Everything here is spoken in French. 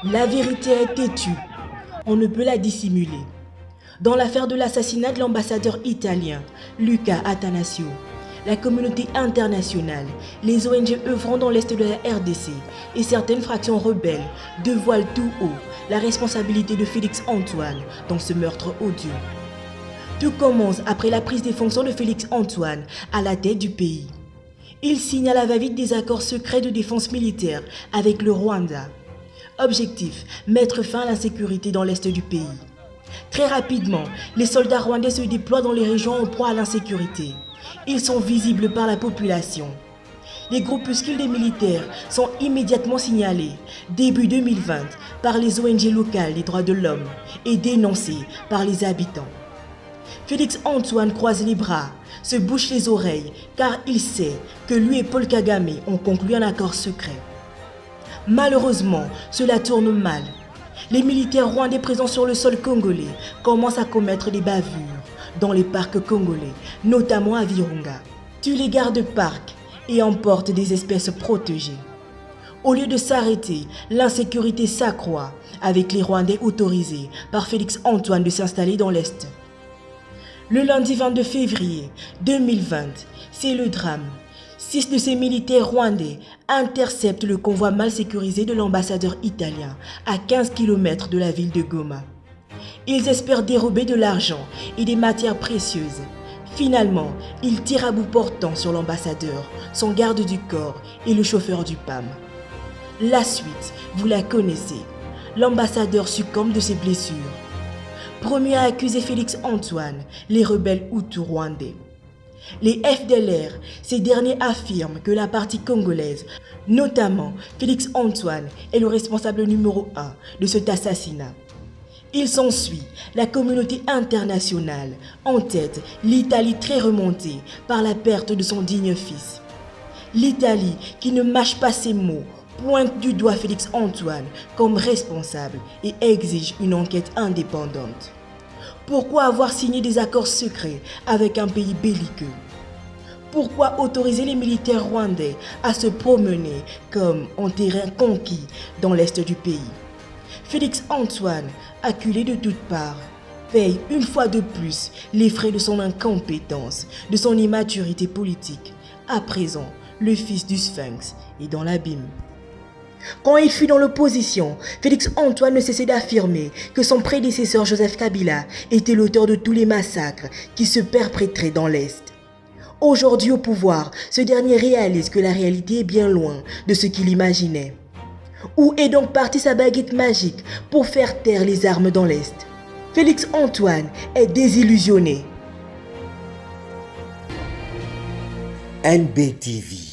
La vérité est têtue, on ne peut la dissimuler. Dans l'affaire de l'assassinat de l'ambassadeur italien, Luca Attanasio, la communauté internationale, les ONG œuvrant dans l'Est de la RDC et certaines fractions rebelles dévoilent tout haut la responsabilité de Félix Antoine dans ce meurtre odieux. Tout commence après la prise des fonctions de Félix Antoine à la tête du pays. Il signe à la va-vite des accords secrets de défense militaire avec le Rwanda. Objectif, mettre fin à l'insécurité dans l'Est du pays. Très rapidement, les soldats rwandais se déploient dans les régions en proie à l'insécurité. Ils sont visibles par la population. Les groupuscules des militaires sont immédiatement signalés, début 2020, par les ONG locales des droits de l'homme et dénoncés par les habitants. Félix Antoine croise les bras, se bouche les oreilles, car il sait que lui et Paul Kagame ont conclu un accord secret. Malheureusement, cela tourne mal. Les militaires rwandais présents sur le sol congolais commencent à commettre des bavures dans les parcs congolais, notamment à Virunga, tuent les gardes-parcs et emportent des espèces protégées. Au lieu de s'arrêter, l'insécurité s'accroît avec les Rwandais autorisés par Félix Antoine de s'installer dans l'Est. Le lundi 22 février 2020, c'est le drame. 6 de ces militaires rwandais interceptent le convoi mal sécurisé de l'ambassadeur italien à 15 km de la ville de Goma. Ils espèrent dérober de l'argent et des matières précieuses. Finalement, ils tirent à bout portant sur l'ambassadeur, son garde du corps et le chauffeur du PAM. La suite, vous la connaissez. L'ambassadeur succombe de ses blessures. Premier à accuser Félix Antoine, les rebelles hutus rwandais. Les FDLR, ces derniers affirment que la partie congolaise, notamment Félix Antoine, est le responsable numéro 1 de cet assassinat. Il s'ensuit la communauté internationale, en tête l'Italie très remontée par la perte de son digne fils. L'Italie qui ne mâche pas ses mots, pointe du doigt Félix Antoine comme responsable et exige une enquête indépendante. Pourquoi avoir signé des accords secrets avec un pays belliqueux? Pourquoi autoriser les militaires rwandais à se promener comme en terrain conquis dans l'est du pays? Félix Antoine, acculé de toutes parts, paye une fois de plus les frais de son incompétence, de son immaturité politique. À présent, le fils du Sphinx est dans l'abîme. Quand il fut dans l'opposition, Félix Antoine ne cessait d'affirmer que son prédécesseur Joseph Kabila était l'auteur de tous les massacres qui se perpétraient dans l'Est. Aujourd'hui au pouvoir, ce dernier réalise que la réalité est bien loin de ce qu'il imaginait. Où est donc partie sa baguette magique pour faire taire les armes dans l'Est? Félix Antoine est désillusionné. NBTV